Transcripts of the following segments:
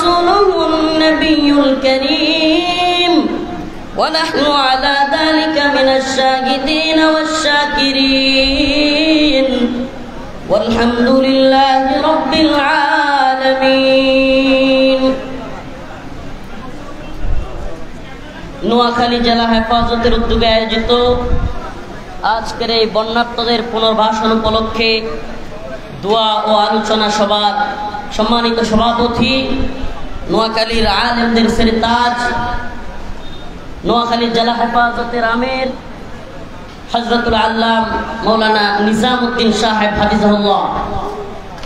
ورسوله النبي الكريم ونحن على ذلك من الشاهدين والشاكرين والحمد لله رب العالمين নোয়াখালী জেলা হেফাজতের উদ্যোগে আয়োজিত আজকের এই বন্যার্তদের পুনর্বাসন উপলক্ষে দোয়া ও আলোচনা সভার সম্মানিত সভাপতি নোয়াখালীর আলেমদের সেরতাজ নোয়াখালী জেলা হেফাজতের আমির হযরতুল আল্লাম মাওলানা নিজামউদ্দিন সাহেব হাফিজাহুল্লাহ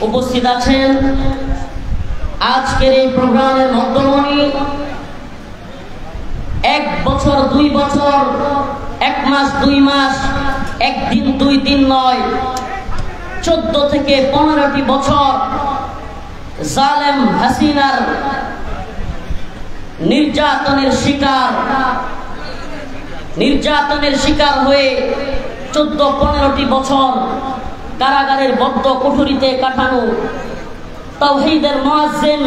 উপস্থিত আছেন। আজকের এই প্রোগ্রামের মধ্যমণি 1 বছর 2 বছর 1 মাস 2 মাস 1 দিন 2 দিন নয় 14 থেকে 15টি বছর জালেম হাসিনার নির্যাতনের শিকার হয়ে 14-15টি বছর কারাগারের বদ্ধ কুঠুরিতে কাটানো তাওহীদের মুয়াজ্জিন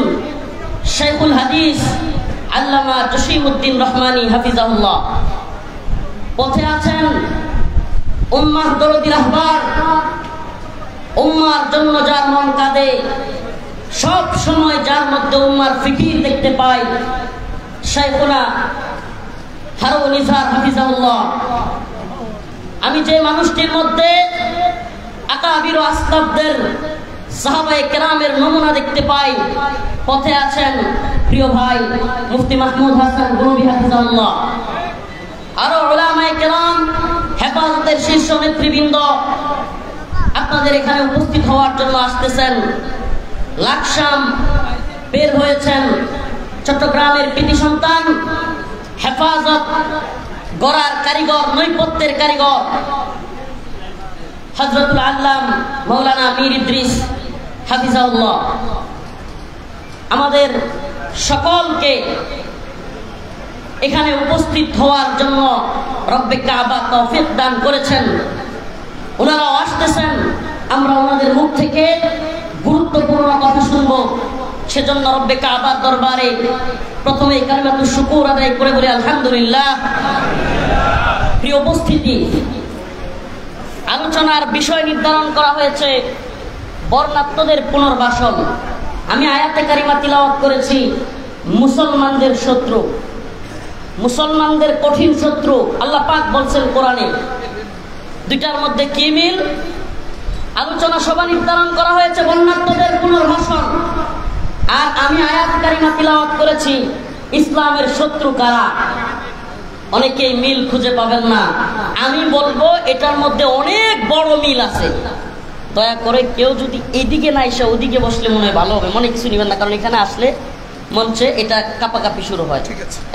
শাইখুল হাদিস আল্লামা জসিমউদ্দিন রহমানী হাফিজাহুল্লাহ পথে আছেন উম্মাহ দরদি রাহবার, উম্মার জন্য যার মন কাঁদে, সব সময় যার মধ্যে উম্মার ফিকির দেখতে পাই, শাইখুনা হারুন ইজহার হাফিজাহুল্লাহ। আমি যে মানুষটির মধ্যে আকাবির ও আসলাফদের সাহাবায়ে কেরামের নমুনা দেখতে পাই, পথে আছেন প্রিয় ভাই মুফতি মাহমুদ হাসান গনবী হাফিজাহুল্লাহ। আরো উলামায়ে কেরাম, হেফাজতের শীর্ষ নেতৃবৃন্দ আপনাদের এখানে উপস্থিত হওয়ার জন্য আসতেছেন। লাকসাম বের হয়েছেন চট্টগ্রামের কৃতি সন্তান, হেফাজত গড়ার কারিগর, নৈপথ্যের কারিগর হযরতুল আল্লাম মাওলানা মীর ইদ্রিস হাফিজাহুল্লাহ আমাদের সকলকে এখানে উপস্থিত হওয়ার জন্য রব্বে কাবা তৌফিক দান করেছেন। ওনারাও আসতেছেন, আমরা ওনাদের মুখ থেকে গুরুত্বপূর্ণ কথা শুনব। সেজন্য রব্বে কাবার দরবারে প্রথমে কালিমাতুশ শুকর আদায় করে বলি আলহামদুলিল্লাহ। প্রিয় উপস্থিতি, আলোচনার বিষয় নির্ধারণ করা হয়েছে বর্ণাত্মদের পুনর্বাসন। আমি আয়াতে কারিমা তিলাওয়াত করেছি মুসলমানদের শত্রু, মুসলমানদের কঠিন শত্রু। আল্লাহ পাক বলছেন কোরআনে, দুইটার মধ্যে কি মিল? আলোচনা সভা নির্ধারণ করা হয়েছে বর্ণাত্মদের পুনর্বাসন, আর আমি আয়াত কারিমা তিলাওয়াত করেছি ইসলামের শত্রু কারা। অনেকেই মিল খুঁজে পাবেন না, আমি বলবো এটার মধ্যে অনেক বড় মিল আছে। দয়া করে কেউ যদি এদিকে না এসে ওদিকে বসলে মনে হয় ভালো হবে, মনে কিছু নেবেন না, কারণ এখানে আসলে মঞ্চে এটা কাপাকাপি শুরু হয়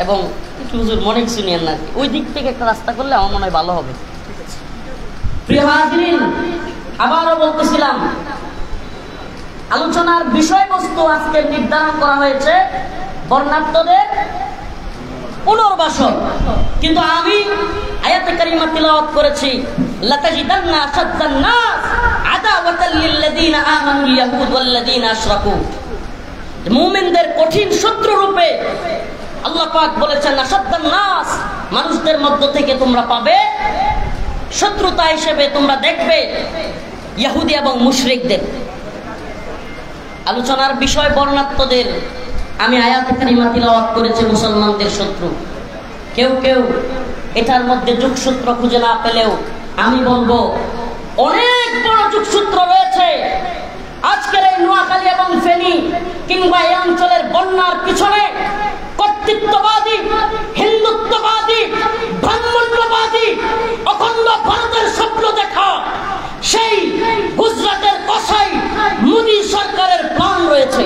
এবং হুজুর মনে কিছু নেন না, ওই দিক থেকে একটা রাস্তা করলে আমার মনে হয় ভালো হবে। প্রিয় হাজিরিন, আবারও বলতেছিলাম আলোচনার বিষয়বস্তু আজকে নির্ধারণ করা হয়েছে বর্ণাত্মদের পুনর্বাসন, কিন্তু আমি আয়াতে কারিমা তিলাওয়াত করেছি লাতাজিদান্না আশাদ্দান নাস আদাওয়াতাল লিল্লাযিনা আমানুল ইয়াহুদ ওয়াল্লাযিনা আশরাকু। মুমিনদের কঠিন শত্রু রূপে আল্লাহ পাক বলেছেন আশাদ্দান নাস, মানুষদের মধ্য থেকে তোমরা পাবে শত্রুতা হিসেবে, তোমরা দেখবে ইহুদি এবং মুশরিকদের। আলোচনার বিষয় বর্ণাত্মদের। আমি আয়াতে কারিমা তিলাওয়াত করেছি মুসলমানদের শত্রু। কেউ কেউ এটার মধ্যে যোগসূত্র খুঁজে না পেলেও আমি বলবো অনেক বড় যোগসূত্র রয়েছে। আজকের এই নোয়াখালী এবং ফেনী কিংবা এই অঞ্চলের বন্যার পিছনে কর্তৃত্ববাদী, হিন্দুত্ববাদী, ব্রাহ্মণ্যবাদী, অখণ্ড ভারতের স্বপ্ন দেখা সেই গুজরাটের কসাই মোদী সরকারের প্ল্যান রয়েছে।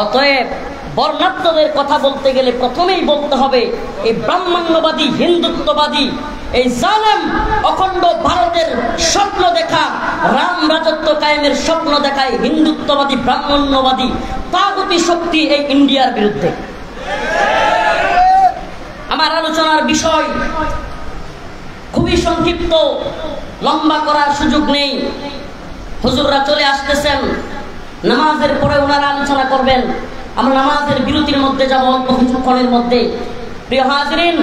অতএব বর্ণাত্মদের কথা বলতে গেলে প্রথমেই বলতে হবে এই ব্রাহ্মণ্যবাদী, হিন্দুত্ববাদী, এই জালেম অখণ্ড ভারতের স্বপ্ন দেখা, রাম রাজত্ব কায়েমের স্বপ্ন দেখায় হিন্দুত্ববাদী, ব্রাহ্মণ্যবাদী তাগুতি শক্তি এই ইন্ডিয়ার বিরুদ্ধে। আমার আলোচনার বিষয় খুবই সংক্ষিপ্ত, লম্বা করার সুযোগ নেই। হুজুররা চলে আসতেছেন, নামাজের পরে ওনারা আলোচনা করবেন। করবেন। আমরা নামাজের বিরতির মধ্যে যাব অল্প কিছুক্ষণের মধ্যে। প্রিয় হাজিরিন,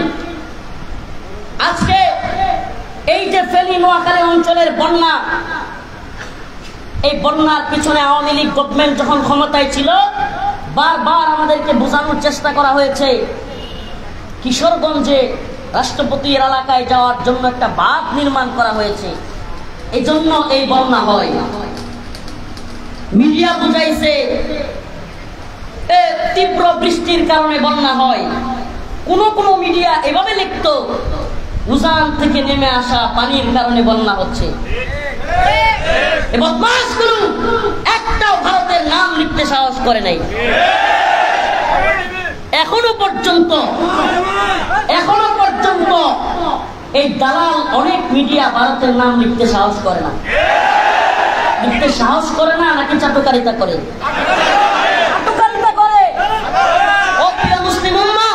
আজকে এই যে ফেনী নোয়াখালী অঞ্চলের বন্যা, এই বন্যার পিছনে আওয়ামী লীগ গভর্নমেন্ট যখন ক্ষমতায় ছিল বারবার আমাদেরকে বোঝানোর চেষ্টা করা হয়েছে কিশোরগঞ্জে রাষ্ট্রপতির এলাকায় যাওয়ার জন্য একটা বাঁধ নির্মাণ করা হয়েছে, এই জন্য এই বন্যা হয়। মিডিয়া বুঝাইছে তীব্র বৃষ্টির কারণে বন্যা হয়। কোন কোন মিডিয়া এভাবে লিখত উজান থেকে নেমে আসা পানির কারণে বন্যা হচ্ছে। বদমাশগুলো একটাও ভারতের নাম লিখতে সাহস করে নাই। এখনো পর্যন্ত এই দালাল অনেক মিডিয়া ভারতের নাম লিখতে সাহস করে না। লিখতে সাহস করে না নাকি চাটুকারিতা করে? চাটুকারিতা করে। ও প্রিয় মুসলিম উম্মাহ,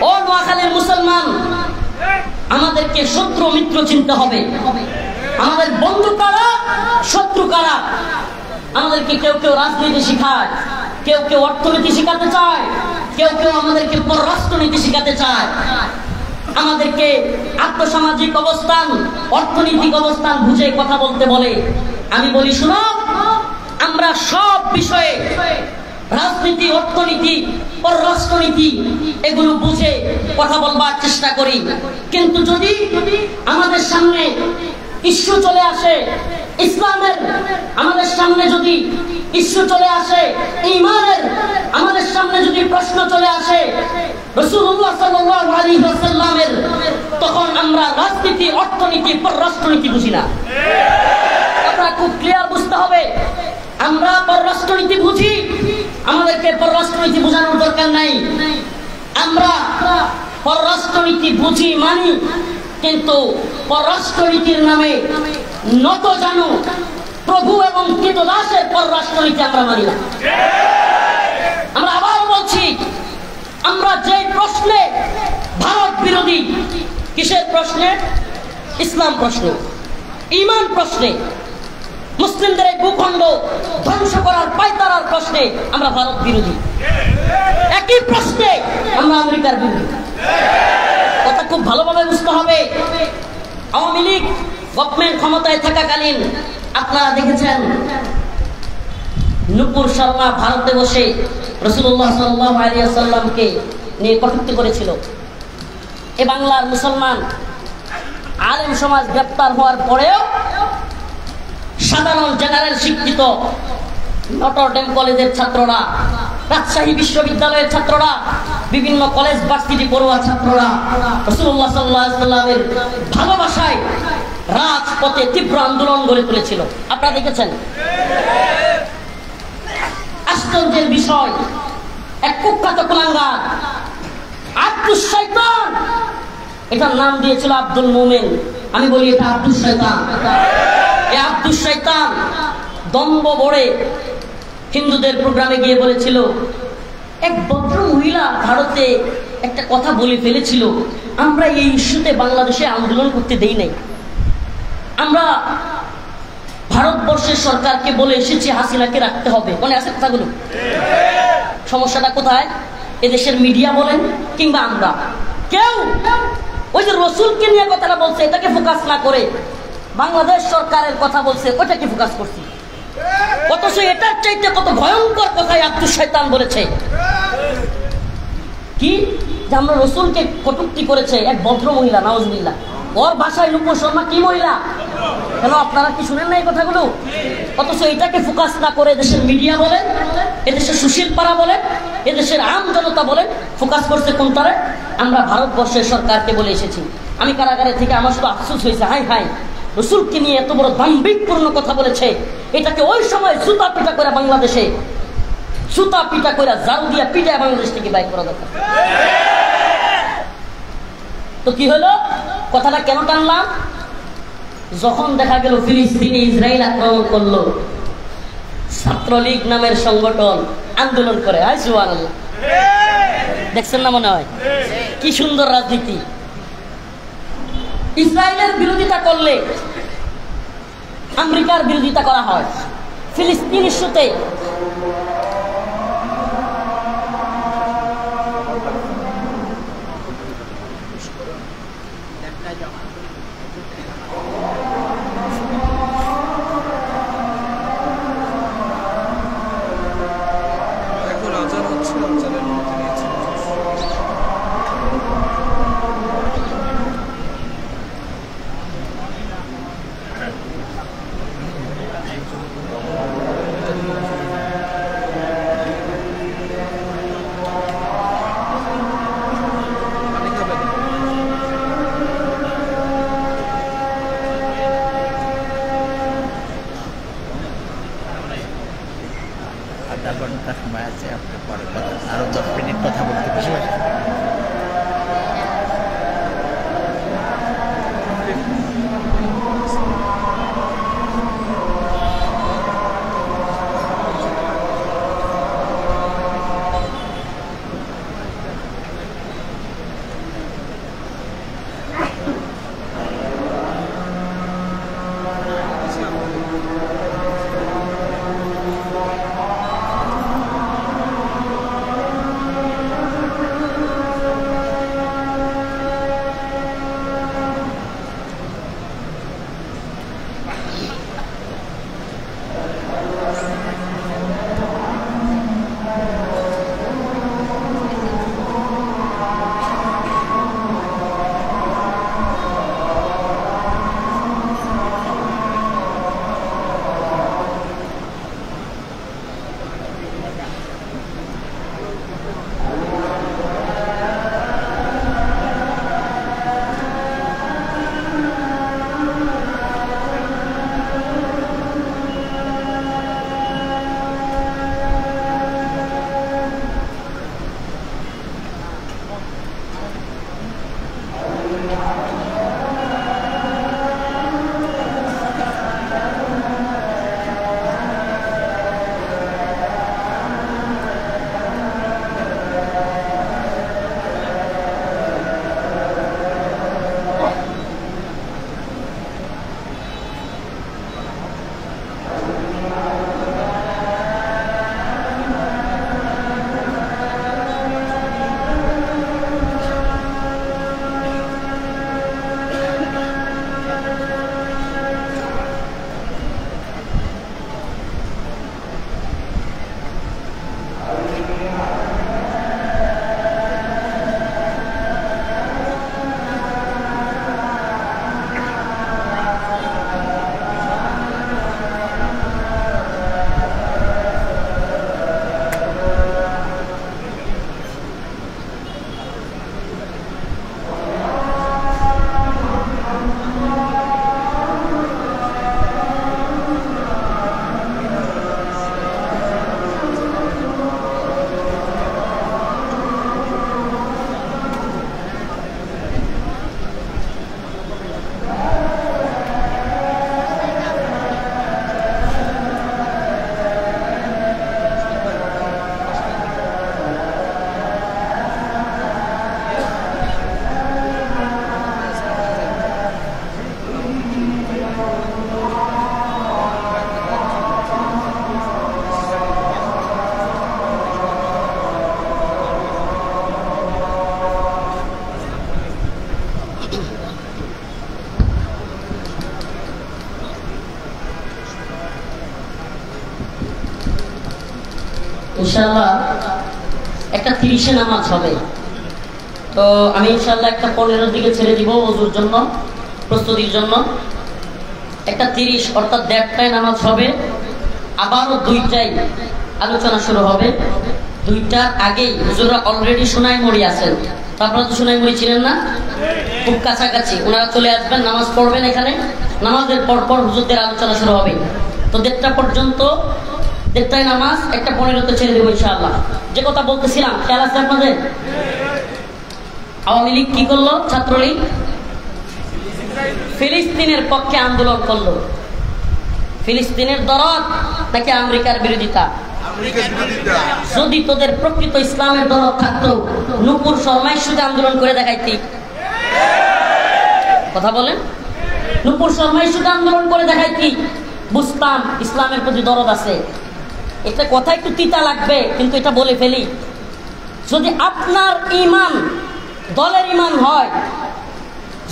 ও নোয়াখালীর মুসলমান, আমাদেরকে শত্রু মিত্র চিনতে হবে। আমাদের বন্ধু কারা, শত্রু কারা। আমাদেরকে কেউ কেউ রাজনীতি শিখায়, কেউ কেউ অর্থনীতি শিখাতে চায়, কেউ কেউ আমাদেরকে পররাষ্ট্রনীতি শিখাতে চায়, আমাদেরকে আর্থসামাজিক অবস্থান, অর্থনৈতিক অবস্থান বুঝে কথা বলতে বলে। আমি বলি শুনো, আমরা সব বিষয়ে রাজনীতি, অর্থনীতি, পররাষ্ট্রনীতি এগুলো বুঝে কথা বলবার চেষ্টা করি। কিন্তু যদি আমাদের সামনে ইস্যু চলে আসে ইসলামের, আমাদের সামনে যদি ইস্যু চলে আসে ঈমানের, আমাদের সামনে যদি প্রশ্ন চলে আসে রাসূলুল্লাহ সাল্লাল্লাহু আলাইহি ওয়াসাল্লামের, তখন আমরা রাজনীতি, অর্থনীতি, পররাষ্ট্রনীতি বুঝি না। কথা খুব ক্লিয়ার বুঝতে হবে। আমরা পররাষ্ট্রনীতি বুঝি, আমাদেরকে পররাষ্ট্রনীতি বোঝানোর দরকার নাই। আমরা পররাষ্ট্রনীতি বুঝি মানি, কিন্তু পররাষ্ট্রনীতির নামে নত জানু প্রভু এবং কৃতদাসের পররাষ্ট্রনীতি আমরা মানি না। আমরা আবার বলছি, আমরা যে প্রশ্নে ভারত বিরোধী, কিসের প্রশ্নে? ইসলাম প্রশ্নে, ঈমান প্রশ্নে, মুসলিমদের এই ভূখণ্ড ধ্বংস করার পায়তারার প্রশ্নে আমরা ভারত বিরোধী। একই প্রশ্নে আমরা আমেরিকার বিরোধী। কথা খুব ভালোভাবে বুঝতে হবে। আওয়ামী লীগ গভর্নমেন্ট ক্ষমতায় থাকাকালীন আপনারা দেখেছেন নূপুর শর্মা ভারতে বসে রাসূলুল্লাহ সাল্লাল্লাহু আলাইহি ওয়াসাল্লামকে নিয়ে কটূক্তি করেছিল। এ বাংলার মুসলমান আলেম সমাজ গ্রেপ্তার হওয়ার পরেও সাধারণ জেনারেল শিক্ষিত নটর ডেম কলেজের ছাত্ররা, রাজশাহী বিশ্ববিদ্যালয়ের ছাত্ররা, বিভিন্ন কলেজ ভার্সিটি পড়ুয়া ছাত্ররা রাসূলুল্লাহ সাল্লাল্লাহু আলাইহি ওয়াসাল্লামের ভালোবাসায় রাজপথে তীব্র আন্দোলন গড়ে তুলেছিল। আপনারা দেখেছেন। আশ্চর্যের বিষয়, এক কুখ্যাত কুলাঙ্গার আব্দুস শয়তান, এটার নাম দিয়েছিল আব্দুল মোমেন। আমি বলি এটা আব্দুস শয়তান। এই আব্দুস শয়তান দম্ভ বড়ে হিন্দুদের প্রোগ্রামে গিয়ে বলেছিল, এক ভদ্র মহিলা ভারতে একটা কথা বলে ফেলেছিল, আমরা এই ইস্যুতে বাংলাদেশে আন্দোলন করতে দেই নাই। আমরা ভারতবর্ষের সরকারকে বলে এসেছি হাসিনাকে রাখতে হবে। মনে আছে কথাগুলো? সমস্যাটা কোথায়? এদেশের মিডিয়া বলেন কিংবা আমরা কেউ ওই যে রসুলকে নিয়ে কথাটা বলছে এটাকে ফোকাস না করে বাংলাদেশ সরকারের কথা বলছে ওটাকে ফোকাস করছি। অথচ এটার চাইতে কত ভয়ঙ্কর কথাই আব্দুস শয়তান বলেছে। কি যে আমরা রসুলকে কটূক্তি করেছে এক ভদ্র মহিলা, নাউজুবিল্লাহ। ওর ভাষায় নূপুর শর্মা কি মহিলা? কেন আপনারা কি শুনেন না এই কথাগুলো? অথচ এটাকে ফোকাস না করে দেশের মিডিয়া বলেন, এদেশের সুশীল পাড়া বলেন, এদেশের আম জনতা বলেন, ফোকাস করছে কোনটারে? আমরা ভারতবর্ষের সরকারকে বলে এসেছি। আমি কারাগারে থেকে আমার শুধু আফসোস হয়েছে, হাই হাই রসুলকে নিয়ে এত বড় দাম্ভিকপূর্ণ কথা বলেছে। এটাকে ওই সময় সুতা পিটা করে বাংলাদেশে, সুতা পিটা করে ঝাড়ু দিয়া পিটায় বাংলাদেশ থেকে বাইর করা দরকার। তো কি হলো? কথাটা কেন টানলাম? যখন দেখা গেল ফিলিস্তিনে ইসরায়েল আক্রমণ করলো, ছাত্রলীগ নামের সংগঠন আন্দোলন করে। হাই সুবহানাল্লাহ, দেখছেন না? মনে হয় কি সুন্দর রাজনীতি। ইসরায়েলের বিরোধিতা করলে আমেরিকার বিরোধিতা করা হয়। ফিলিস্তিন ইস্যুতে ঘন্টা সময় আছে, আপনি পরে কথা আরো 10 মিনিট কথা বলতে পারবেন। ইনশাআল্লাহ একটা 30-এ নামাজ হবে। তো আমি ইনশাআল্লাহ একটা 15-এর দিকে ছেড়ে দিব ওযুর জন্য, প্রস্তুতির জন্য। একটা 30 অর্থাৎ 1:30টায় নামাজ হবে, আবারও 2টায় আলোচনা শুরু হবে। 2টার আগেই হুজুররা অলরেডি সোনাইমুড়ি আছেন। আপনারা তো সোনাইমুড়ি ছিলেন না, খুব কাছাকাছি। ওনারা চলে আসবেন, নামাজ পড়বেন এখানে। নামাজের পরপর হুজুরদের আলোচনা শুরু হবে। তো 1:30টা পর্যন্ত, 1:30টায় নামাজ, 1:15-তে ছেড়ে দেবো ইনশাআল্লাহ। যে কথা বলতেছিলাম খেয়াল আছে আপনাদের? আওয়ামী লীগ কি করলো? ছাত্রলীগ ফিলিস্তিনের পক্ষে আন্দোলন করলো। ফিলিস্তিনের দরদ নাকি আমেরিকার বিরোধিতা? যদি তোদের প্রকৃত ইসলামের দরদ থাকতো, নূপুর শর্মার সাথে আন্দোলন করে দেখাইতি। কথা বলেন, নূপুর শর্মার সাথে আন্দোলন করে দেখাইতি, বুঝতাম ইসলামের প্রতি দরদ আছে। এটা কথা একটু তিতা লাগবে, কিন্তু এটা বলে ফেলি। যদি আপনার ঈমান দলের ঈমান হয়,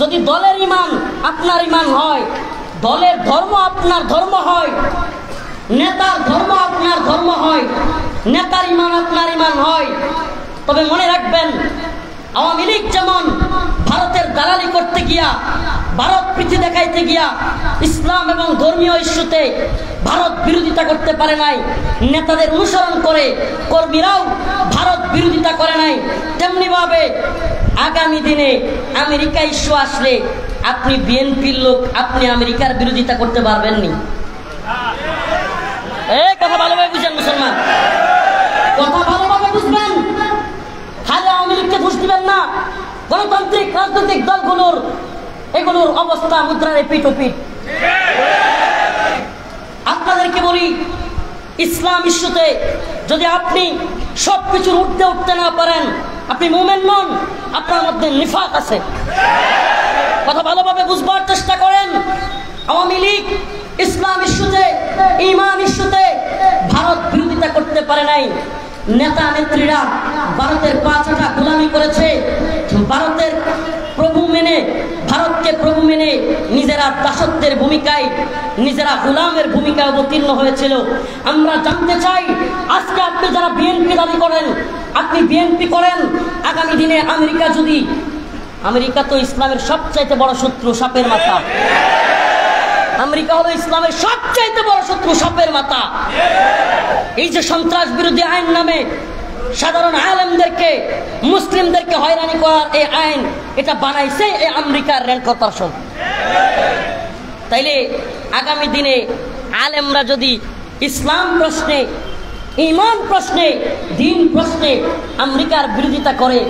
যদি দলের ঈমান আপনার ঈমান হয়, দলের ধর্ম আপনার ধর্ম হয়, নেতার ধর্ম আপনার ধর্ম হয়, নেতার ঈমান আপনার ঈমান হয়, তবে মনে রাখবেন আওয়ামী লীগ যেমন ভারতের দালালি করতে গিয়া, ভারত প্রীতি দেখাইতে গিয়া ইসলাম এবং ধর্মীয় ইস্যুতে ভারত বিরোধিতা করতে পারে নাই, নেতাদের অনুসরণ করে কর্মীরাও ভারত বিরোধিতা করে নাই, তেমনি ভাবে আগামী দিনে আমেরিকা ইস্যু আসলে আপনি বিএনপির লোক, আপনি আমেরিকার বিরোধিতা করতে পারবেন নি। এই কথা ভালোভাবে বুঝেন মুসলমান। কথা ভালোভাবে বুঝবেন, খালি আওয়ামী লীগকে দোষ দিবেন না। গণতান্ত্রিক রাজনৈতিক দলগুলোর এগুলোর অবস্থা মুদ্রার পিঠ ও পিঠ। আপনাদেরকে বলি, ইসলাম ইস্যুতে যদি আপনি সবকিছুর উঠতে উঠতে না পারেন, আপনি মুমিন নন, আপনার মধ্যে নিফাক আছে। কথা ভালোভাবে বুঝবার চেষ্টা করেন। আওয়ামী লীগ ইসলাম ইস্যুতে, ঈমান ইস্যুতে ভারত বিরোধিতা করতে পারে নাই। নেতা নেত্রীরা ভারতের পাঁচটা গোলামি করেছে, ভারতের প্রভু মেনে, ভারতকে প্রভু মেনে নিজেরা দাসত্বের ভূমিকায়, নিজেরা গোলামের ভূমিকায় অবতীর্ণ হয়েছিল। আমরা জানতে চাই, আজকে আপনি যারা বিএনপি দাবি করেন, আপনি বিএনপি করেন, আগামী দিনে আমেরিকা যদি, আমেরিকা তো ইসলামের সবচাইতে বড় শত্রু, সাপের মাথা। আমেরিকা হলো ইসলামের সবচাইতে বড় শত্রু, সাপের মাথা। এই যে সন্ত্রাস বিরোধী আইন নামে সাধারণ আলেমদেরকে, মুসলিমদেরকে হয়রানি করার এই আইন, এটা বানাইছে এই আমেরিকার রেড কর্পোরেশন। তাইলে আগামী দিনে আলেমরা যদি ইসলাম প্রশ্নে, ঈমান প্রশ্নে, দ্বীন প্রশ্নে আমেরিকার বিরোধিতা করে,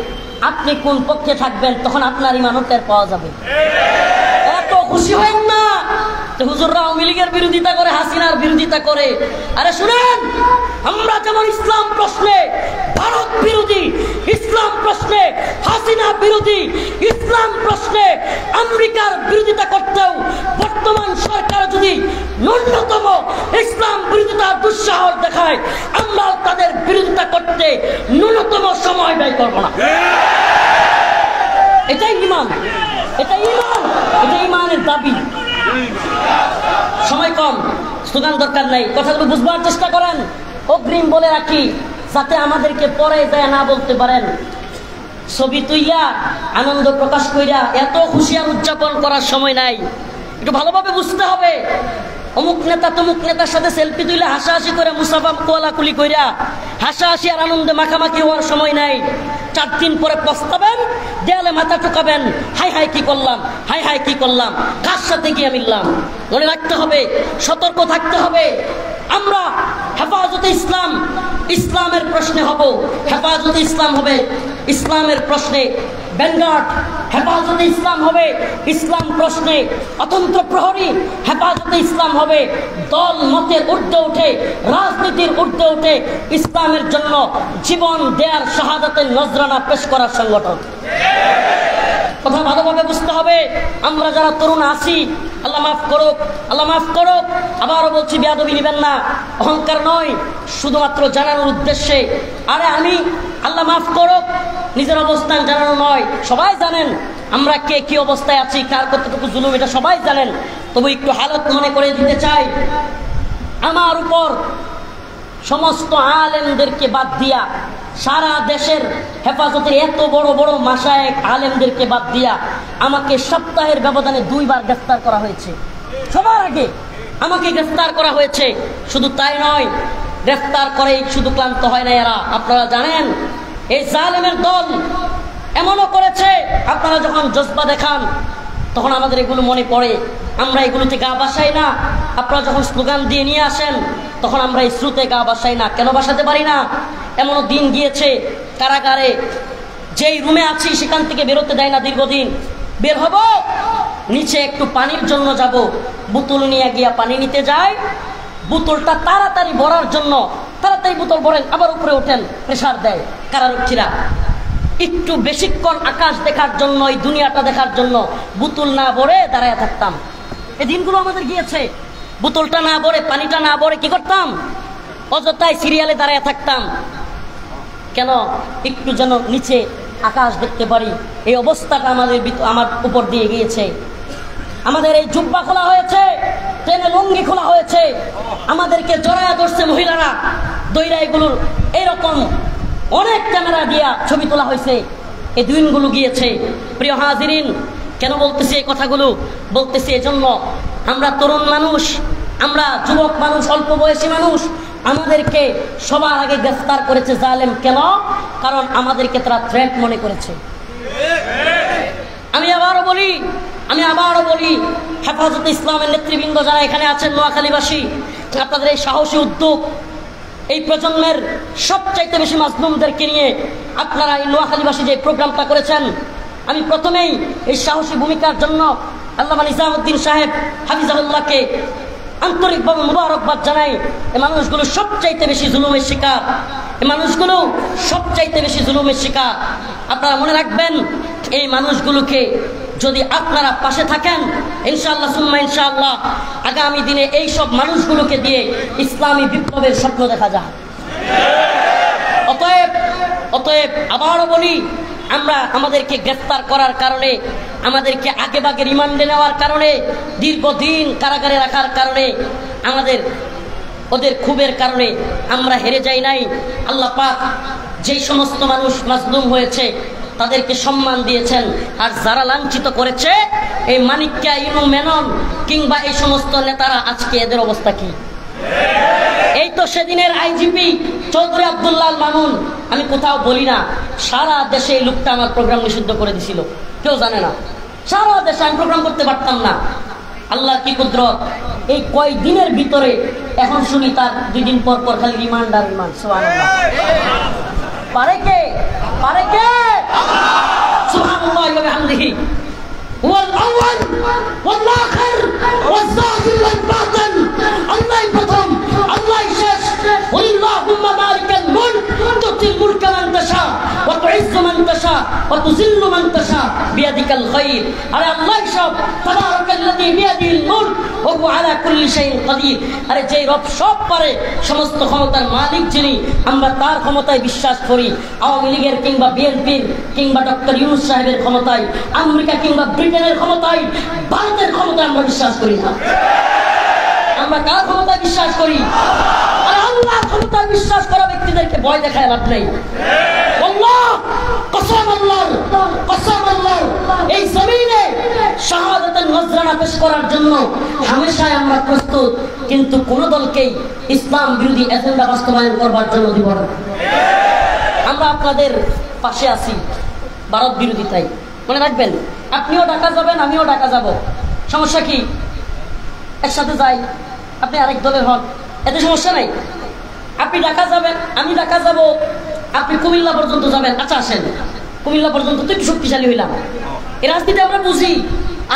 আপনি কোন পক্ষে থাকবেন? তখন আপনার ঈমানও টের পাওয়া যাবে। এত খুশি হবেন না হুজুররা আওয়ামী লীগের বিরোধিতা করে, হাসিনার বিরোধিতা করে। আরে শুনেন, আমরা যেমন ইসলাম প্রশ্নে ভারত বিরোধী, ইসলাম প্রশ্নে হাসিনা বিরোধী, ইসলাম প্রশ্নে আমেরিকার বিরোধিতা করতেও বর্তমান সরকার যদি ন্যূনতম ইসলাম বিরোধিতার দুঃসাহস দেখায়, আমরাও তাদের বিরোধিতা করতে ন্যূনতম সময় ব্যয় করব না। এটাই ঈমান, এটাই ঈমান, এটাই ঈমানের দাবি। সময় কম, স্লোগান দরকার নাই, কথাগুলো বুঝবার চেষ্টা করেন। অগ্রিম বলে রাখি, যাতে আমাদেরকে পরে যায় না বলতে পারেন, ছবি তুইয়া আনন্দ প্রকাশ কইরা এত খুশি আর উদযাপন করার সময় নাই। একটু ভালোভাবে বুঝতে হবে, অমুক নেতা তমুক নেতার সাথে সেলফি তুইলে হাসাহাসি করে, মুসাফা কোয়ালাকুলি কইরা হাসাহাসি আর আনন্দে মাখামাখি হওয়ার সময় নাই। 4 দিন পরে পস্তাবেন, দেয়ালে মাথা ঠোকাবেন, হাই হাই কি করলাম, হাই হাই কি করলাম, কার সাথে গিয়ে মিললাম। মনে রাখতে হবে, সতর্ক থাকতে হবে। আমরা হেফাজতে ইসলাম, ইসলামের প্রশ্নে হব, হেফাজতে ইসলাম হবে ইসলামের প্রশ্নে, ব্যানগার্ড হেফাজতে ইসলাম হবে ইসলাম প্রশ্নে, অতন্ত্র প্রহরী হেফাজতে ইসলাম হবে দল মতের ঊর্ধ্বে উঠে, রাজনীতির ঊর্ধ্বে উঠে ইসলামের জন্য জীবন দেয়ার শাহাদাতের নজরানা পেশ করার সংগঠন। কথা ভালোভাবে বুঝতে হবে। আমরা যারা তরুণ আছি, আল্লাহ মাফ করুক, আল্লাহ মাফ করুক। আবারও বলছি, বেয়াদবি নেবেন না, অহংকার নয়, শুধুমাত্র জানানোর উদ্দেশ্যে। আরে আমি, আল্লাহ মাফ করুক, নিজের অবস্থান জানানো নয়, সবাই জানেন আমরা কে কি অবস্থায় আছি, কার কতটুকু জুলুম, এটা সবাই জানেন। তবু একটু হালত মনে করে দিতে চাই, আমার উপর সমস্ত আলেমদেরকে বাদ দিয়া, সারা দেশের হেফাজতের এত বড় বড় মাশায়েখ আলেমদেরকে বাদ দিয়া আমাকে সপ্তাহের ব্যবধানে 2 বার গ্রেফতার করা হয়েছে। সবার আগে আমাকে গ্রেফতার করা হয়েছে। শুধু তাই নয়, গ্রেফতার করে শুধু ক্লান্ত হয় না এরা। আপনারা জানেন, এই জালেমের দল এমনও করেছে, আপনারা যখন জজবা দেখান তখন আমাদের এগুলো মনে পড়ে, আমরা এগুলোতে গা বাসাই না। আপনারা যখন স্লোগান দিয়ে নিয়ে আসেন তখন আমরা এই স্রোতে গা বাসাই না। কেন বাসাতে পারি না? এমনও দিন গিয়েছে কারাগারে, যেই রুমে আছি সেখান থেকে বেরোতে দেয় না দীর্ঘদিন। বের হব, নিচে একটু পানির জন্য যাব, বোতল নিয়ে গিয়া পানি নিতে যায়, বোতলটা তাড়াতাড়ি ভরার জন্য তাড়াতাড়ি বোতল ভরেন, আবার উপরে ওঠেন, প্রেসার দেয় কারারক্ষীরা। একটু বেশিক্ষণ আকাশ দেখার জন্য, এই দুনিয়াটা দেখার জন্য বোতল না ভরে দাঁড়ায় থাকতাম। এই দিনগুলো আমাদের গিয়েছে। বোতলটা না ভরে, পানিটা না ভরে কি করতাম? অযথায় সিরিয়ালে দাঁড়ায় থাকতাম। কেন? একটু যেন নিচে আকাশ দেখতে পারি। এই অবস্থাটা আমার উপর দিয়ে গিয়েছে। আমাদের এই জুব্বা খোলা হয়েছে, ট্রেনে লুঙ্গি খোলা হয়েছে, আমাদেরকে জড়ায়া ধরছে মহিলারা, দইরা এগুলোর এইরকম অনেক ক্যামেরা দিয়া ছবি তোলা হয়েছে। এই দিনগুলো গিয়েছে। প্রিয় হাজিরিন, কেন বলতেছি এই কথাগুলো? বলতেছি এজন্য, আমরা তরুণ মানুষ, আমরা যুবক মানুষ, অল্প বয়সী মানুষ, আমাদেরকে সবার আগে গ্রেফতার করেছে জালেম। কেন? কারণ আমাদেরকে তারা থ্রেট মনে করেছে। আমি আবারও বলি, হেফাজতে ইসলামের নেতৃবৃন্দ যারা এখানে আছেন, নোয়াখালীবাসী, আপনাদের এই সাহসী উদ্যোগ, এই প্রজন্মের সবচাইতে বেশি মাজলুমদেরকে নিয়ে আপনারা এই নোয়াখালীবাসী যে প্রোগ্রামটা করেছেন, আমি প্রথমেই এই সাহসী ভূমিকার জন্য আল্লামা নিজামুদ্দিন সাহেব হাফিজাহুল্লাহকে আন্তরিকভাবে মুবারকবাদ জানাই। এই মানুষগুলো সবচাইতে বেশি জুলুমের শিকার, এই মানুষগুলো সবচাইতে বেশি জুলুমের শিকার। আপনারা মনে রাখবেন, এই মানুষগুলোকে যদি আপনারা পাশে থাকেন, ইনশাআল্লাহ সুম্মা ইনশাআল্লাহ আগামী দিনে এই সব মানুষগুলোকে দিয়ে ইসলামী বিপ্লবের স্বপ্ন দেখা যায়। অতএব আবারও বলি, আমরা আমাদেরকে গ্রেফতার করার কারণে, আমাদেরকে আগে বাগে রিমান্ডে নেওয়ার কারণে, দীর্ঘদিন কারাগারে রাখার কারণে, ওদের ক্ষোভের কারণে আমরা হেরে যাই নাই। আল্লাহ পাক যেই সমস্ত মানুষ মাজলুম হয়েছে তাদেরকে সম্মান দিয়েছেন, আর যারা লাঞ্ছিত করেছে এই মানিক্কা, ইনু, মেনন কিংবা এই সমস্ত নেতারা, আজকে এদের অবস্থা কি? এই তো সেদিনের আইজিপি চৌধুরী আব্দুল্লাহ মামুন, আমি কোথাও বলি না, সারা দেশে এই লোকটা আমার প্রোগ্রাম নিষিদ্ধ করে দিছিল, কেউ জানে না। সারা দেশে আমি প্রোগ্রাম করতে পারতাম না। আল্লাহর কি কুদরত, এই কয় দিনের ভিতরে এখন শুনি তার 2 দিন পর পর খালি রিমান্ড আর রিমান্ড। সুবহানাল্লাহ। পারে কে? সুবহানাল্লাহ ওয়া বিহামদিহি হুয়াল আউয়াল ওয়াল আখির ওয়াজ যাহির ওয়াল বাতিন। আল্লাহই প্রথম, আল্লাহই শেষ। ওয়াল্লাহুম্মা মালিকাল মুলক তুতিল মুলকা মান তাশা ওয়া তুইজ্জু মান তাশা ওয়া তুযিল্লু মান তাশা বিয়াদিকাল খায়র। আরে আল্লাহই সব, তাবারাকাল্লাযী বিয়াদিল মুলক ওয়া হুয়া আলা কুল্লি শাইইন কাদির। আরে যেই রব সব পারে, সমস্ত ক্ষমতার মালিক যিনি, আমরা তার ক্ষমতায় বিশ্বাস করি। আওয়ামী লীগের কিংবা বিএনপির কিংবা ডক্টর ইউনূস সাহেবের ক্ষমতায়, আমেরিকা কিংবা ব্রিটেনের ক্ষমতায়, ভারতের ক্ষমতায় আমরা বিশ্বাস করি না। আমরা কার ক্ষমতায় বিশ্বাস করি? আর আল্লাহর ক্ষমতায় বিশ্বাস করা ব্যক্তিদেরকে ভয় দেখায় লাভ নেই। আল্লাহ কসম, আল্লাহর কসম, আল্লাহর এই জমিনে শাহাদাতের নজরানা পেশ করার জন্য হামেশাই আমরা প্রস্তুত, কিন্তু কোন দলকেই ইসলাম বিরোধী এজেন্ডা বাস্তবায়ন করবার জন্য দিব না। আমরা আপনাদের পাশে আছি ভারত বিরোধিতায়, মনে রাখবেন। আপনিও ঢাকা যাবেন, আমিও ঢাকা যাব, সমস্যা কি? একসাথে যাই, আপনি আরেক দলের হন, এতে সমস্যা নাই। আপনি ঢাকা যাবেন, আমি ঢাকা যাব, আপনি কুমিল্লা পর্যন্ত যাবেন, আচ্ছা আসেন, কুমিল্লা পর্যন্ত তো একটু শক্তিশালী হইলাম। এই রাজনীতি আমরা বুঝি,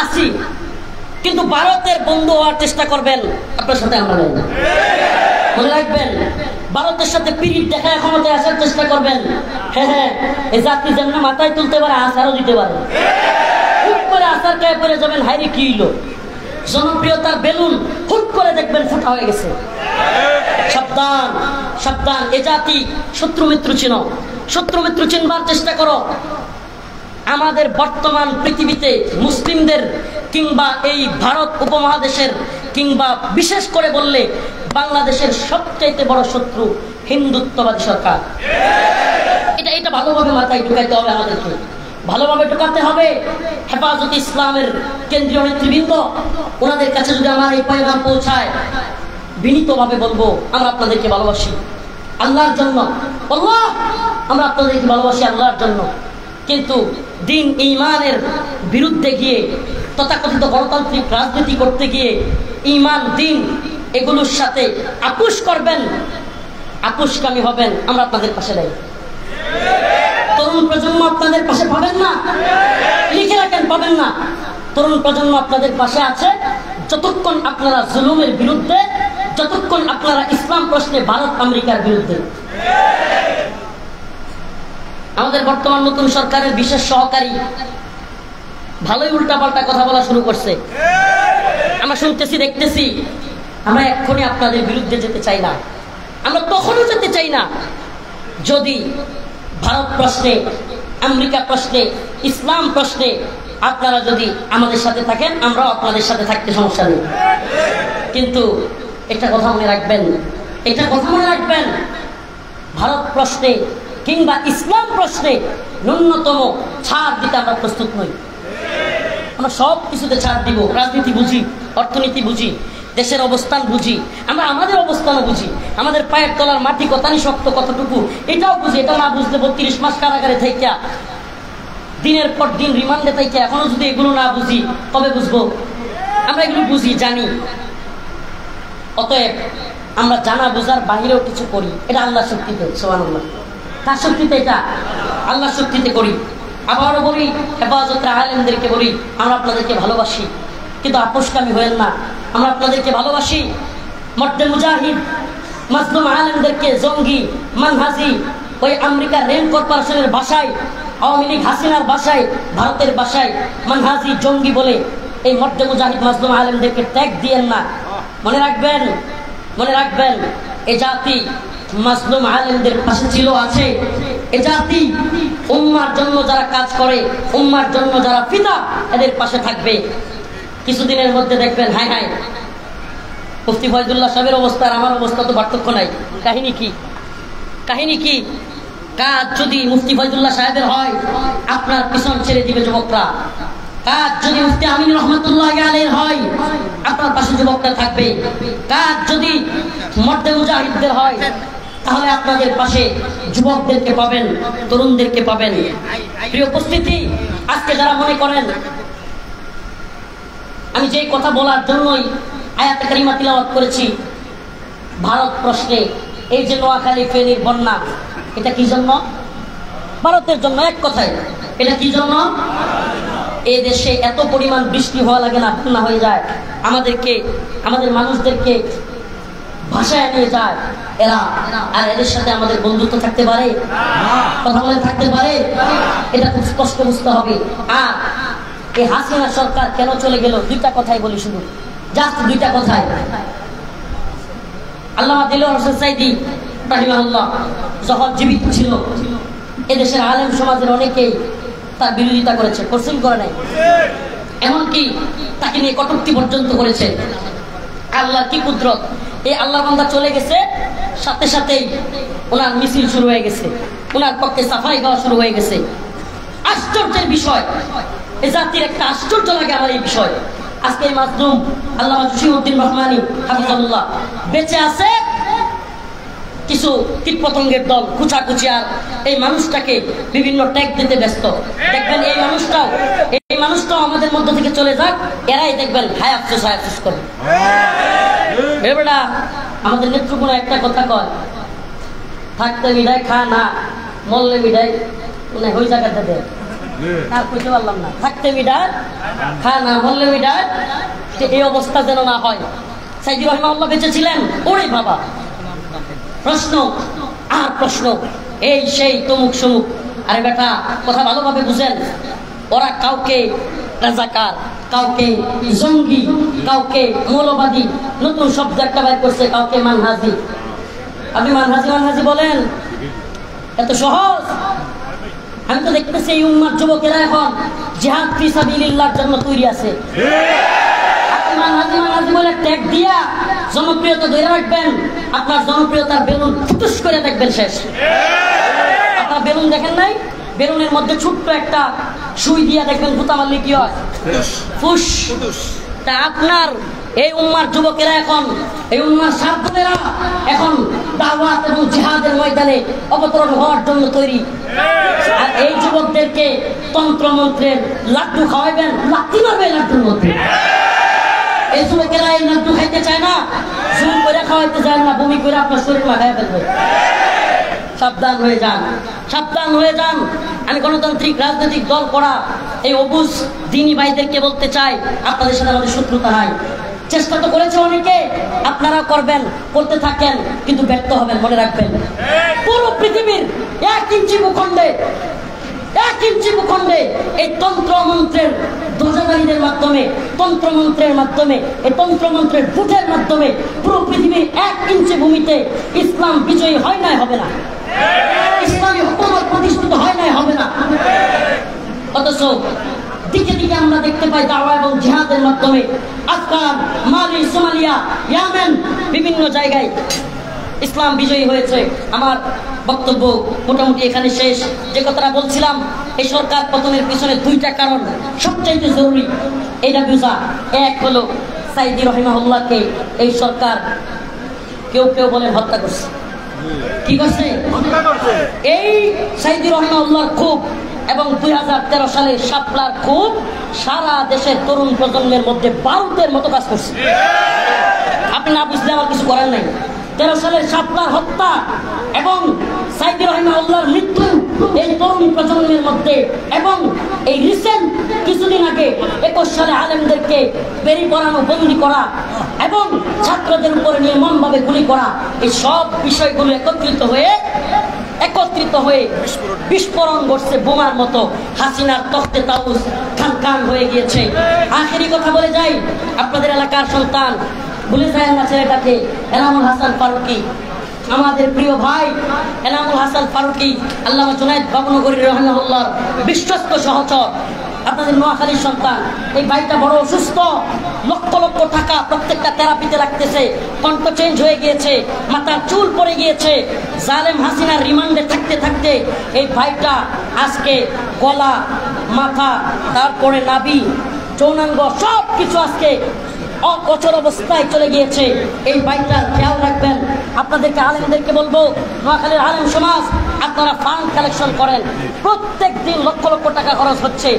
আসি, কিন্তু ভারতের বন্ধু হওয়ার চেষ্টা করবেন, আপনার সাথে আমরা নেই। মনে রাখবেন, ভারতের সাথে পিরিত দেখায় ক্ষমতায় আসার চেষ্টা করবেন। হ্যাঁ, এই জাতি যেমন মাথায় তুলতে পারে, আসারও দিতে পারে। হুট করে আসার গায়ে পড়ে যাবেন, হাইরে কি হইল, জনপ্রিয়তার বেলুন হুট করে দেখবেন ফুটা হয়ে গেছে। সাবধান, সাবধান। এ জাতি শত্রু মিত্র চিনো, শত্রু মিত্র চিনবার চেষ্টা করো। আমাদের বর্তমান পৃথিবীতে মুসলিমদের কিংবা এই ভারত উপমহাদেশের কিংবা বিশেষ করে বললে বাংলাদেশের সবচাইতে বড় শত্রু হিন্দুত্ববাদী সরকার। এটা ভালোভাবে মাথায় ঢুকাইতে হবে, আমাদেরকে ভালোভাবে ঢুকাতে হবে। হেফাজত ইসলামের কেন্দ্রীয় নেতৃবৃন্দ, ওনাদের কাছে যদি আমার এই পয়গাম পৌঁছায়, বিনীতভাবে বলবো, আমরা আপনাদেরকে ভালোবাসি আল্লাহর জন্য। আল্লাহ, আমরা আপনাদেরকে ভালোবাসি আল্লাহর জন্য। কিন্তু দিন ঈমানের বিরুদ্ধে গিয়ে, তথাকথিত গণতান্ত্রিক রাজনীতি করতে গিয়ে ঈমান, দিন এগুলোর সাথে আপোষ করবেন, আপোষকামী হবেন, আমরা আপনাদের পাশে নাই। তরুণ প্রজন্ম আপনাদের পাশে পাবেন না, লিখে রাখেন, পাবেন না। তরুণ প্রজন্ম আপনাদের পাশে আছে যতক্ষণ আপনারা জুলুমের বিরুদ্ধে, যতক্ষণ আপনারা ইসলাম প্রশ্নে ভারত আমেরিকার বিরুদ্ধে। আমাদের বর্তমান নতুন সরকারের বিশেষ সহকারী ভালোই উল্টাপাল্টা কথা বলা শুরু করছে, আমরা শুনতেছি, দেখতেছি। আমরা এক্ষুনি আপনাদের বিরুদ্ধে যেতে চাই না, আমরা তখনও যেতে চাই না যদি ভারত প্রশ্নে, আমেরিকা প্রশ্নে, ইসলাম প্রশ্নে আপনারা যদি আমাদের সাথে থাকেন, আমরাও আপনাদের সাথে থাকতে সমস্যা নেই। কিন্তু একটা কথা মনে রাখবেন, এটা কথা মনে রাখবেন, ভারত প্রশ্নে কিংবা ইসলাম প্রশ্নে ন্যূনতম ছাড় দিতে আমরা প্রস্তুত নই। আমরা সব কিছুতে ছাড় দিব। রাজনীতি বুঝি, অর্থনীতি বুঝি, দেশের অবস্থান বুঝি, আমরা আমাদের অবস্থানও বুঝি, আমাদের পায়ের তলার মাটি কতখানি শক্ত কতটুকু এটাও বুঝি। এটা না বুঝলে 32 মাস কারাগারে থাইকা, দিনের পর দিন রিমান্ডে থাইকা, এখনো যদি এগুলো না বুঝি তবে বুঝবো। আমরা এগুলো বুঝি, জানি। অতএব আমরা জানা বোঝার বাহিরেও কিছু করি, এটা আল্লাহর শক্তিতে। সুবহানাল্লাহ। কার শক্তিতে? এটা আল্লাহর শক্তিতে করি। আবারও বলি, হেফাজতের আলেমদেরকে বলি, আমরা আপনাদেরকে ভালোবাসি, কিন্তু আপোষকামী হয়েন না। আমরা আপনাদেরকে ভালোবাসি। মর্দে মুজাহিদ মাজলুম আলেমদেরকে জঙ্গি মানহাজি, ওই আমেরিকার রেল কর্পোরেশনের ভাষায়, আওয়ামী লীগ হাসিনার ভাষায়, ভারতের ভাষায় মানহাজি জঙ্গি বলে এই মর্দে মুজাহিদ মাজলুম আলেমদেরকে ট্যাগ দিয়েন না। মনে রাখবেন, মনে রাখবেন, এ জাতি মাজলুম আলেমদের পাশে ছিল, আছে। এ জাতি উম্মার জন্য যারা কাজ করে, উম্মার জন্য যারা পিতা, এদের পাশে থাকবে। কিছুদিনের মধ্যে দেখবেন, হায় হায়, মুফতি ফয়জুল্লাহ সাহেবের অবস্থা আর আমার অবস্থা তো পার্থক্য নাই। কাহিনী কি? কাহিনী কি? কাজ যদি মুফতি ফয়জুল্লাহ সাহেবের হয়, আপনার পিছন ছেড়ে দিবে যুবকরা। কাজ যদি মুফতি আমিন রহমতুল্লাহ আলাইহির হয়, আপনার পাশে যুবকরা থাকবে। কাজ যদি মর্দে মুজাহিদদের হয়, তাহলে আপনাদের পাশে যুবকদেরকে পাবেন, তরুণদেরকে পাবেন। প্রিয় উপস্থিতি, আজকে যারা মনে করেন আমি যে কথা বলার জন্যই আয়াতে কারিমা তিলাওয়াত করেছি, ভারত প্রশ্নে, এই যে নোয়াখালী ফেনীর বন্যা, এটা কি জন্য? ভারতের জন্য। এক কথায়, এটা কি জন্য? এই দেশে এত পরিমাণ বৃষ্টি হওয়া লাগে না, বন্যা হয়ে যায়, আমাদেরকে, আমাদের মানুষদেরকে ভাষায় নিয়ে যায় এরা। আর এদের সাথে আমাদের বন্ধুত্ব থাকতে পারে? কথা বলে থাকতে পারে? এটা খুব স্পষ্ট বুঝতে হবে। আর এই হাসিনা সরকার কেন চলে গেল, দুইটা কথাই বলি, শুধু জাস্ট দুইটা কথাই। আল্লামা দিলওয়ার হোসেন সাইদি রাহিমাহুল্লাহ যখন জীবিত ছিল, এদেশের আলেম সমাজের অনেকেই তার বিরোধিতা করেছে, কোশ্চেন করে নাই, এমনকি তাকে নিয়ে কটূক্তি পর্যন্ত করেছে। আল্লাহর কি কুদরত, এই আল্লাহ বান্দা চলে গেছে, সাথে সাথেই ওনার মিছিল শুরু হয়ে গেছে, ওনার পক্ষে সাফাই গাওয়া শুরু হয়ে গেছে। আশ্চর্যের বিষয়, এই জাতির একটা আশ্চর্য লাগে আমার এই বিষয়। আজকে এই মাজলুম আল্লামা জসিমউদ্দিন রহমানী হাফিজাহুল্লাহ বেঁচে আছে, কিছু কীটপতঙ্গের দল কুচাকুচি আর এই মানুষটাকে বিভিন্ন ট্যাগ দিতে ব্যস্ত। দেখবেন এই মানুষটাও আমাদের মধ্য থেকে চলে যাক, এরাই দেখবেন হায় আফসোস, হায় আফসোস করবে। বেটা, আমাদের নেত্রকোনা একটা কথা কয়, থাকতে বিদায় খা না, মরলে বিদায় মানে ওই জায়গাটা দেয়। আর কইতে পারলাম না, থাকতে বিদায় খা না, মরলে বিদায়, এই অবস্থা যেন না হয়। সাইদি রাহিমাহুল্লাহ বেঁচে ছিলেন, ওরে বাবা, প্রশ্ন আর প্রশ্ন, এই সেই তমুক সমুক। আরে বেটা, কথা ভালোভাবে বুঝেন, ওরা কাউকে রাজাকার, কাউকে জঙ্গি, কাউকে মৌলবাদী, নতুন শব্দ একটা বাইর করছে, কাউকে মানহাজি। আপনি মানহাজি মানহাজি বলেন, এত সহজ? আমি তো দেখতেছি এই উম্মার যুবকেরা এখন জিহাদ ফি সাবিলিল্লাহর জন্য তৈরি আছে। মানহাজি মানহাজি বলে ট্যাগ দিয়া জনপ্রিয়তা ধরে রাখবেন, আপনার জনপ্রিয়তার বেলুন ফুটুস করে দেখবেন শেষ। আপনার বেলুন দেখেন নাই? বেলুনের মধ্যে ছোট্ট একটা সুই দিয়া দেখবেন গুতা মারলে কি হয়? ফুস। তা আপনার এই উম্মার যুবকেরা এখন, এই উম্মার ছাত্ররা এখন দাওয়াত এবং জিহাদের ময়দানে অবতরণ হওয়ার জন্য তৈরি। আর এই যুবকদেরকে তন্ত্রমন্ত্রের লাড্ডু খাওয়াইবেন, লাত্তি মারবে লাড্ডুর মধ্যে। এই যুবকেরা এই লাড্ডু খাইতে চায় না, জুম করে খাওয়াইতে চায় না, বমি করে আপনার শরীর মাখায় ফেলবে। সাবধান হয়ে যান, সাবধান হয়ে যান। আমি গণতান্ত্রিক রাজনৈতিক দল করা এই অবুজ দিনী ভাইদেরকে বলতে চাই, আপনাদের সাথে আমাদের শত্রুতা নাই। চেষ্টা তো করেছে অনেকে, আপনারা করবেন, করতে থাকেন, কিন্তু ব্যর্থ হবেন, মনে রাখবেন। পুরো পৃথিবীর 1 ইঞ্চি ভূখণ্ডে, 1 ইঞ্চি ভূখণ্ডে এই তন্ত্রমন্ত্রের ধ্বজাধারীদের মাধ্যমে, তন্ত্রমন্ত্রের মাধ্যমে, এই তন্ত্রমন্ত্রের ভোটের মাধ্যমে পুরো পৃথিবীর 1 ইঞ্চি ভূমিতে ইসলাম বিজয়ী হয় নাই, হবে না। ইসলামী হুকুমত প্রতিষ্ঠিত হয় নাই, হবে না। অথচ দিকে দিকে আমরা দেখতে পাই দাওয়া এবং জিহাদের মাধ্যমে আফগান, মালি, সোমালিয়া, ইয়েমেন, বিভিন্ন জায়গায় ইসলাম বিজয়ী হয়েছে। আমার বক্তব্য মোটামুটি এখানে শেষ। যে কথাটা বলছিলাম, এই সরকার পতনের পিছনে 2টা কারণ সবচাইতে জরুরি, এইটা বুঝা। এক হলো সাইদি রাহিমাহুল্লাহকে এই সরকার কেউ কেউ বলেন হত্যা করছে। কি করছে? এই সাইদি রাহিমাহুল্লাহর খুব এবং 2013 সালে শাপলার খুব সারা দেশের তরুণ প্রজন্মের মধ্যে বারুদের মতো কাজ করছে। আপনি না বুঝলে আমার কিছু করার নাই। 13 সালের শাপলার হত্যা এবং সাইদি রহিমাহুল্লাহর মৃত্যু এই তরুণ প্রজন্মের মধ্যে, এবং এই রিসেন্ট কিছুদিন আগে 21 সালে আলেমদেরকে বেরি পড়ানো, বন্দি করা এবং ছাত্রদের উপরে নির্মমভাবে গুলি করা, এই সব বিষয়গুলো একত্রিত হয়ে বিস্ফোরণ ঘটছে বোমার মতো। হাসিনার তখতে তাউস খান হয়ে গিয়েছে। আখেরি কথা বলে যাই, আপনাদের এলাকার সন্তান, ভুলে যায় না ছেলেটাকে, এনামুল হাসান ফারুকী, আমাদের প্রিয় ভাই এনামুল হাসান ফারুকী, আল্লামা জুনায়েদ বাবুনগরী রহিমাহুল্লাহর বিশ্বস্ত সহচর, আপনাদের নোয়াখালীর সন্তান। এই ভাইটা বড় অসুস্থ, লক্ষ লক্ষ টাকা প্রত্যেকটা থেরাপিতে রাখতেছে, কণ্ঠ চেঞ্জ হয়ে গিয়েছে, মাথার চুল পড়ে গিয়েছে। জালেম হাসিনার রিমান্ডে থাকতে থাকতে এই ভাইটা আজকে গলা, মাথা, তারপরে নাভি, যৌনাঙ্গ সব কিছু আজকে অচল অবস্থায় চলে গিয়েছে। এই ভাইটার খেয়াল রাখবেন। আপনাদেরকে আলেমদেরকে বলবো, নোয়াখালীর আলেম সমাজ, আপনারা ফান্ড কালেকশন করেন। প্রত্যেক দিন লক্ষ লক্ষ টাকা খরচ হচ্ছে।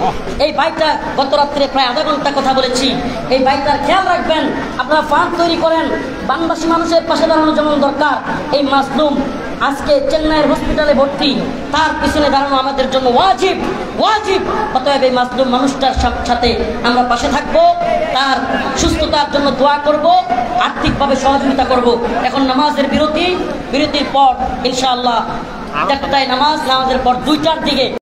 এই ভাইটা গত রাত্রে প্রায় আধা ঘন্টা কথা বলেছি। এই ভাইটার খেয়াল রাখবেন, আপনারা ফান্ড তৈরি করেন। বাংলাদেশি মানুষের পাশে দাঁড়ানো যেমন দরকার, এই মাজলুম আজকে চেন্নাইয়ের হসপিটালে ভর্তি, তার পিছনে দাঁড়ানো আমাদের জন্য ওয়াজিব। অতএব এই মাজলুম মানুষটার সাথে আমরা পাশে থাকবো, তার সুস্থতার জন্য দোয়া করব, আর্থিকভাবে সহযোগিতা করব। এখন নামাজের বিরতির পর ইনশাআল্লাহ 1টায় নামাজের পর 2টার দিকে